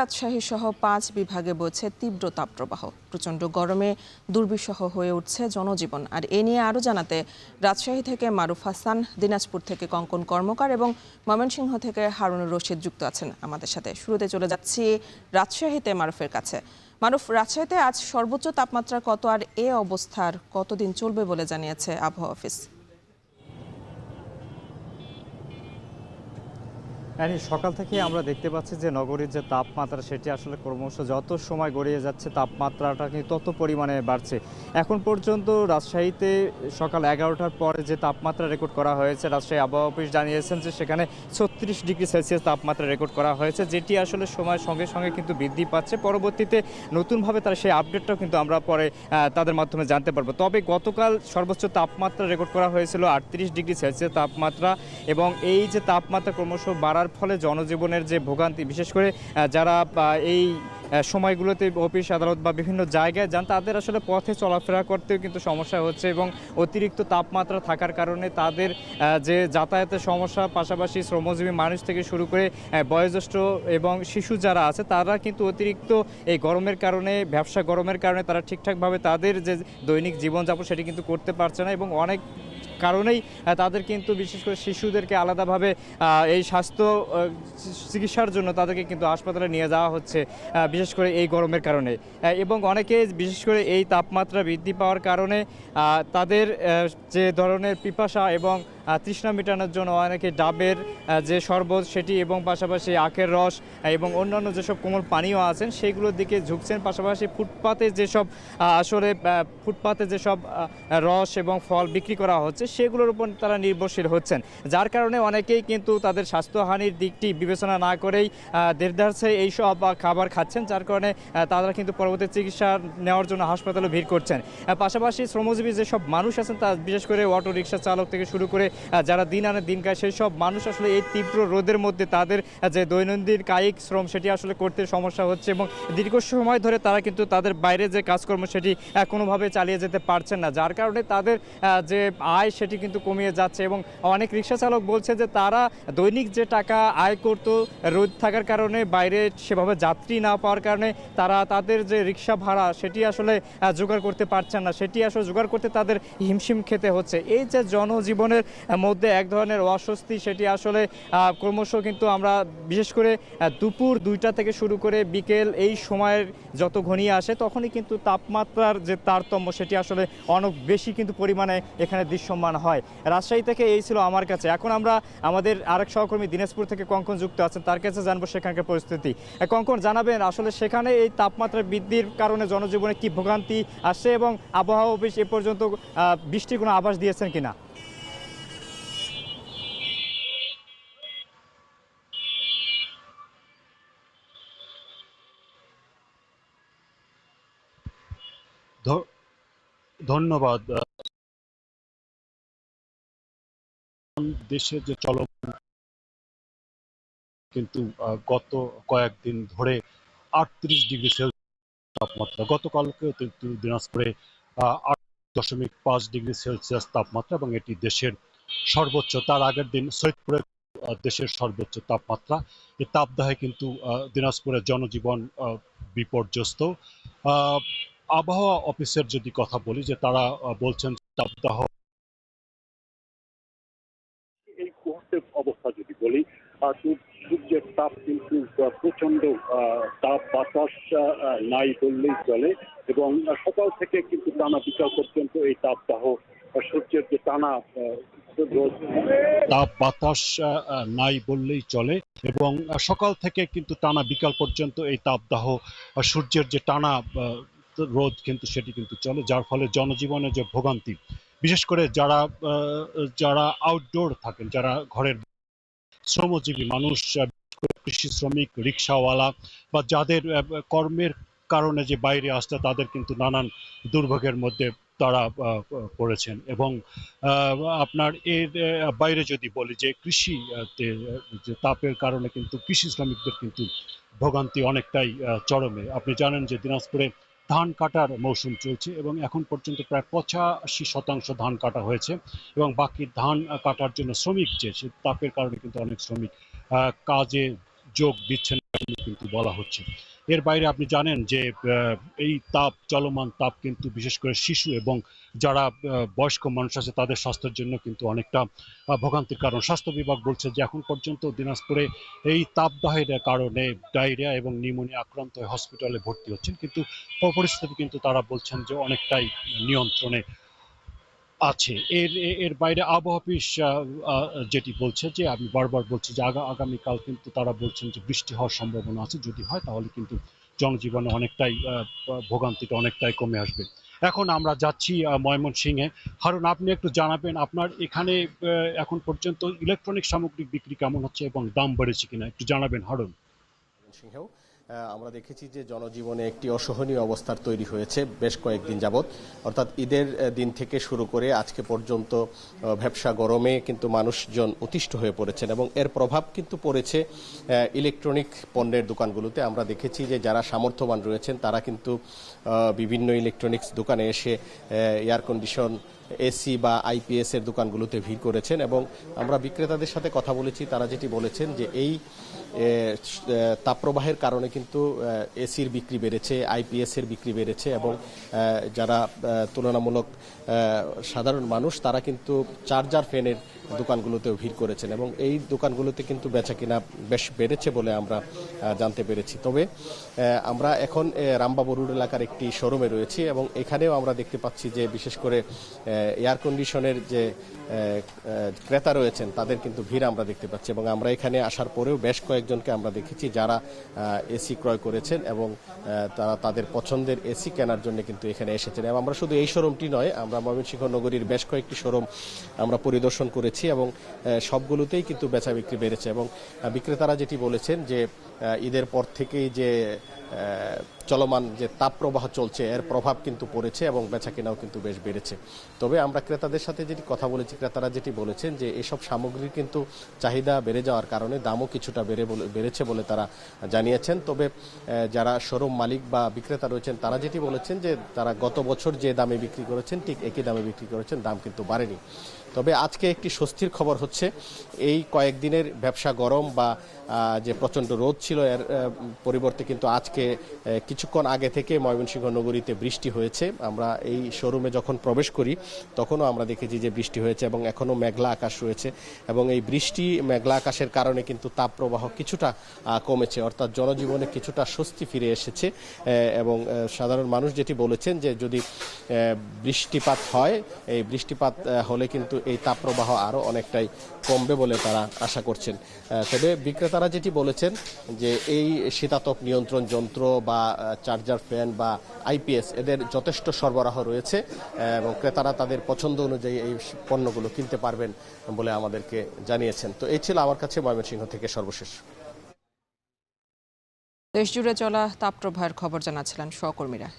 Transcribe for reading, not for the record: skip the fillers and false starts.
রাজশাহী সহ ৫ বিভাগে বইছে তীব্র তাপপ্রবাহ। প্রচণ্ড গরমে দুর্বিষহ হয়ে উঠছে জনজীবন। আর এ নিয়ে আরও জানাতে রাজশাহী থেকে মারুফ হাসান, দিনাজপুর থেকে কঙ্কন কর্মকার এবং ময়মনসিংহ থেকে হারুনুর রশিদ যুক্ত আছেন আমাদের সাথে। শুরুতে চলে যাচ্ছি রাজশাহীতে মারুফের কাছে। মারুফ, রাজশাহীতে আজ সর্বোচ্চ তাপমাত্রা কত, আর এ অবস্থার কতদিন চলবে বলে জানিয়েছে আবহাওয়া অফিস? সকাল থেকে আমরা দেখতে পাচ্ছি যে নগরীর যে তাপমাত্রা সেটি আসলে ক্রমশ যত সময় গড়িয়ে যাচ্ছে তাপমাত্রাটা কিন্তু তত পরিমাণে বাড়ছে। এখন পর্যন্ত রাজশাহীতে সকাল 11টার পরে যে তাপমাত্রা রেকর্ড করা হয়েছে, রাজশাহী আবহাওয়া অফিস জানিয়েছেন যে সেখানে 36 ডিগ্রি সেলসিয়াস তাপমাত্রা রেকর্ড করা হয়েছে, যেটি আসলে সময়ের সঙ্গে সঙ্গে কিন্তু বৃদ্ধি পাচ্ছে। পরবর্তীতে নতুনভাবে তার সেই আপডেটটাও কিন্তু আমরা পরে তাদের মাধ্যমে জানতে পারবো। তবে গতকাল সর্বোচ্চ তাপমাত্রা রেকর্ড করা হয়েছিল 38 ডিগ্রি সেলসিয়াস তাপমাত্রা, এবং এই যে তাপমাত্রা ক্রমশ বাড়ার ফলে জনজীবনের যে ভোগান্তি, বিশেষ করে যারা এই সময়গুলোতে অফিস আদালত বা বিভিন্ন জায়গায় যান, তাদের আসলে পথে চলাফেরা করতেও কিন্তু সমস্যা হচ্ছে, এবং অতিরিক্ত তাপমাত্রা থাকার কারণে তাদের যে যাতায়াতের সমস্যা, পাশাপাশি শ্রমজীবী মানুষ থেকে শুরু করে বয়োজ্যেষ্ঠ এবং শিশু যারা আছে তারা কিন্তু অতিরিক্ত এই গরমের কারণে, ব্যবসা গরমের কারণে তারা ঠিকঠাকভাবে তাদের যে দৈনিক জীবনযাপন সেটি কিন্তু করতে পারছে না, এবং অনেক কারণেই তাদের কিন্তু বিশেষ করে শিশুদেরকে আলাদাভাবে এই স্বাস্থ্য চিকিৎসার জন্য তাদেরকে কিন্তু হাসপাতালে নিয়ে যাওয়া হচ্ছে, বিশেষ করে এই গরমের কারণে। এবং অনেকে বিশেষ করে এই তাপমাত্রা বৃদ্ধি পাওয়ার কারণে তাদের যে ধরনের পিপাসা এবং তৃষ্ণা মেটানোর জন্য অনেকে ডাবের যে শরবত সেটি এবং পাশাপাশি আখের রস এবং অন্যান্য যেসব কোমল পানীয় আছেন সেগুলোর দিকে ঝুঁকছেন। পাশাপাশি ফুটপাতে যেসব রস এবং ফল বিক্রি করা হচ্ছে সেগুলোর উপর তারা নির্ভরশীল হচ্ছেন, যার কারণে অনেকেই কিন্তু তাদের স্বাস্থ্যহানির দিকটি বিবেচনা না করেই দেড়ধারছে এইসব খাবার খাচ্ছেন, যার কারণে তারা কিন্তু পরবর্তী চিকিৎসা নেওয়ার জন্য হাসপাতালে ভিড় করছেন। পাশাপাশি শ্রমজীবী যেসব মানুষ আছেন, তা বিশেষ করে অটো রিক্সা চালক থেকে শুরু করে যারা দিন আনে দিন খায়, সেই সব মানুষ আসলে এই তীব্র রোদের মধ্যে তাদের যে দৈনন্দিন কায়িক শ্রম সেটি আসলে করতে সমস্যা হচ্ছে, এবং দীর্ঘ সময় ধরে তারা কিন্তু তাদের বাইরে যে কাজকর্ম সেটি কোনোভাবে চালিয়ে যেতে পারছেন না, যার কারণে তাদের যে আয় সেটি কিন্তু কমিয়ে যাচ্ছে। এবং অনেক রিক্সা চালক বলছে যে তারা দৈনিক যে টাকা আয় করত, রোদ থাকার কারণে বাইরে সেভাবে যাত্রী না পাওয়ার কারণে তারা তাদের যে রিক্সা ভাড়া সেটি আসলে জোগাড় করতে পারছেন না, সেটি আসলে জোগাড় করতে তাদের হিমশিম খেতে হচ্ছে। এই যে জনজীবনের মধ্যে এক ধরনের অস্বস্তি, সেটি আসলে ক্রমশ কিন্তু আমরা বিশেষ করে দুপুর 2টা থেকে শুরু করে বিকেল এই সময়ের যত ঘনিয়ে আসে তখনই কিন্তু তাপমাত্রার যে তারতম্য সেটি আসলে অনেক বেশি কিন্তু পরিমাণে এখানে দৃশ্যমান হয়। রাজশাহী থেকে এই ছিল আমার কাছে। এখন আমরা আমাদের আরেক সহকর্মী দিনাজপুর থেকে কঙ্কন যুক্ত আছেন, তার কাছে জানবো সেখানকার পরিস্থিতি। কঙ্কন, জানাবেন আসলে সেখানে এই তাপমাত্রা বৃদ্ধির কারণে জনজীবনে কি ভোগান্তি আসছে, এবং আবহাওয়া অফিস এ পর্যন্ত বৃষ্টির কোনো আভাস দিয়েছেন কিনা? ধন্যবাদ। দেশের যে চলমান কিন্তু গত কয়েকদিন ধরে 38 ডিগ্রি সেলসিয়াস তাপমাত্রা, গতকালকে কিন্তু দিনাজপুরে 8.5 ডিগ্রি সেলসিয়াস তাপমাত্রা, এবং এটি দেশের সর্বোচ্চ। তার আগের দিন সৈয়দপুরে দেশের সর্বোচ্চ তাপমাত্রা। এই তাপদাহে কিন্তু দিনাজপুরের জনজীবন বিপর্যস্ত। আবহাওয়া অফিসের যদি কথা বলি, যে তারা বলছেন তাপদাহ এই মুহূর্তের অবস্থা যদি বলি, সূর্যের তাপ কিন্তু প্রচন্ড, তাপ বাতাস নাই বললেই চলে, এবং সকাল থেকে কিন্তু টানা বিকাল পর্যন্ত এই তাপদাহ, সূর্যের যে টানা তাপ বাতাস নাই বললেই চলে, এবং সকাল থেকে কিন্তু টানা বিকাল পর্যন্ত এই তাপদাহ, সূর্যের যে টানা রোদ কিন্তু সেটি কিন্তু চলে, যার ফলে জনজীবনের যে ভোগান্তি, বিশেষ করে যারা আউটডোর থাকেন, যারা ঘরের শ্রমজীবী মানুষ, কৃষি শ্রমিক, রিক্সাওয়ালা, বা যাদের কর্মের কারণে যে বাইরে আসতে, তাদের কিন্তু নানান দুর্ভোগের মধ্যে তারা পড়েছেন। এবং আপনার এর বাইরে যদি বলি যে কৃষি যে তাপের কারণে কিন্তু কৃষি শ্রমিকদের কিন্তু ভোগান্তি অনেকটাই চরমে। আপনি জানেন যে দিনাজপুরে ধান কাটার মৌসুম চলছে, এবং এখন পর্যন্ত প্রায় 85% ধান কাটা হয়েছে, এবং বাকি ধান কাটার জন্য শ্রমিক যে তাপের কারণে কিন্তু অনেক শ্রমিক কাজে যোগ দিচ্ছেন। জন্য কিন্তু বলা হচ্ছে। এর বাইরে আপনি জানেন যে এই চলমান তাপ কিন্তু বিশেষ করে শিশু এবং যারা বয়স্ক মানুষ আছে তাদের স্বাস্থ্যের জন্য কিন্তু অনেকটা ভোগান্তির কারণ। স্বাস্থ্য বিভাগ বলছে যে এখন পর্যন্ত দিনাজপুরে এই তাপদাহের কারণে ডায়রিয়া এবং নিউমোনিয়া আক্রান্ত হয়ে হসপিটালে ভর্তি হচ্ছেন, কিন্তু পরিস্থিতি কিন্তু তারা বলছেন যে অনেকটাই নিয়ন্ত্রণে আছে। এর বাইরে আবহাওয়া অফিস যেটি বলছে যে আমি বারবার বলছি যে আগামীকাল কিন্তু তারা বলছেন যে বৃষ্টি হওয়ার সম্ভাবনা আছে, যদি হয় তাহলে কিন্তু জনজীবনে অনেকটাই ভোগান্তিটা অনেকটাই কমে আসবে। এখন আমরা যাচ্ছি ময়মনসিংহে। হারুন, আপনি একটু জানাবেন আপনার এখানে এখন পর্যন্ত ইলেকট্রনিক সামগ্রী বিক্রি কেমন হচ্ছে এবং দাম বেড়েছে কিনা একটু জানাবেন হারুন। সিংহেও আমরা দেখেছি যে জনজীবনে একটি অসহনীয় অবস্থার তৈরি হয়েছে বেশ কয়েকদিন যাবৎ, অর্থাৎ ঈদের দিন থেকে শুরু করে আজকে পর্যন্ত ভ্যাপসা গরমে কিন্তু মানুষজন অতিষ্ঠ হয়ে পড়েছেন এবং এর প্রভাব কিন্তু পড়েছে ইলেকট্রনিক পণ্যের দোকানগুলোতে। আমরা দেখেছি যে যারা সামর্থ্যবান রয়েছেন তারা কিন্তু বিভিন্ন ইলেকট্রনিক্স দোকানে এসে এয়ার কন্ডিশন, এসি বা আইপিএস এর দোকানগুলোতে ভিড় করেছেন এবং আমরা বিক্রেতাদের সাথে কথা বলেছি, তারা যেটি বলেছেন যে এই তাপপ্রবাহের কারণে কিন্তু এসির বিক্রি বেড়েছে, আইপিএস এর বিক্রি বেড়েছে এবং যারা তুলনামূলক সাধারণ মানুষ তারা কিন্তু চার্জার ফ্যানের দোকানগুলোতেও ভিড় করেছেন এবং এই দোকানগুলোতে কিন্তু বেচাকেনা বেশ বেড়েছে বলে আমরা জানতে পেরেছি। তবে আমরা এখন রামবাবু রোড এলাকার একটি শোরুমে রয়েছি এবং এখানেও আমরা দেখতে পাচ্ছি যে বিশেষ করে এয়ার কন্ডিশনের যে ক্রেতা রয়েছেন তাদের কিন্তু ভিড় আমরা দেখতে পাচ্ছি এবং আমরা এখানে আসার পরেও বেশ কয়েকজনকে আমরা দেখেছি যারা এসি ক্রয় করেছেন এবং তারা তাদের পছন্দের এসি কেনার জন্য কিন্তু এখানে এসেছেন। এবং আমরা শুধু এই শোরুমটি নয়, আমরা ময়মনসিংহ নগরীর বেশ কয়েকটি শোরুম আমরা পরিদর্শন করেছি এবং সবগুলোতেই কিন্তু বেচা বিক্রি বেড়েছে এবং বিক্রেতারা যেটি বলেছেন যে ঈদের পর থেকেই যে চলমান যে তাপপ্রবাহ চলছে এর প্রভাব কিন্তু পড়েছে এবং বেচাকেনাও কিন্তু বেশ বেড়েছে। তবে আমরা ক্রেতাদের সাথে যেটি কথা বলেছি, ক্রেতারা যেটি বলেছেন যে এসব সামগ্রীর কিন্তু চাহিদা বেড়ে যাওয়ার কারণে দামও কিছুটা বেড়েছে বলে তারা জানিয়েছেন। তবে যারা শোরুম মালিক বা বিক্রেতা রয়েছেন তারা যেটি বলেছেন যে তারা গত বছর যে দামে বিক্রি করেছেন ঠিক একই দামে বিক্রি করেছেন, দাম কিন্তু বাড়েনি। তবে আজকে একটি স্বস্তির খবর হচ্ছে, এই কয়েকদিনের ব্যবসা গরম বা যে প্রচণ্ড রোদ ছিল এর পরিবর্তে কিন্তু আজকে কিছুক্ষণ আগে থেকে ময়মনসিংহ নগরীতে বৃষ্টি হয়েছে। আমরা এই শোরুমে যখন প্রবেশ করি তখনও আমরা দেখেছি যে বৃষ্টি হয়েছে এবং এখনও মেঘলা আকাশ রয়েছে এবং এই বৃষ্টি মেঘলা আকাশের কারণে কিন্তু তাপপ্রবাহ কিছুটা কমেছে, অর্থাৎ জনজীবনে কিছুটা স্বস্তি ফিরে এসেছে এবং সাধারণ মানুষ যেটি বলেছেন যে যদি বৃষ্টিপাত হয়, এই বৃষ্টিপাত হলে কিন্তু এই তাপপ্রবাহ আরও অনেকটাই কমবে বলে তারা আশা করছেন। তবে বিক্রেতারা যেটি বলেছেন যে এই শীতাতপ নিয়ন্ত্রণ যন্ত্র বা চার্জার ফ্যান বা আইপিএস এদের যথেষ্ট সরবরাহ রয়েছে এবং ক্রেতারা তাদের পছন্দ অনুযায়ী এই পণ্যগুলো কিনতে পারবেন বলে আমাদেরকে জানিয়েছেন। তো এই ছিল আমার কাছে ময়মনসিংহ থেকে সর্বশেষ। দেশজুড়ে চলা তাপপ্রবাহের খবর জানাচ্ছিলেন সহকর্মীরা।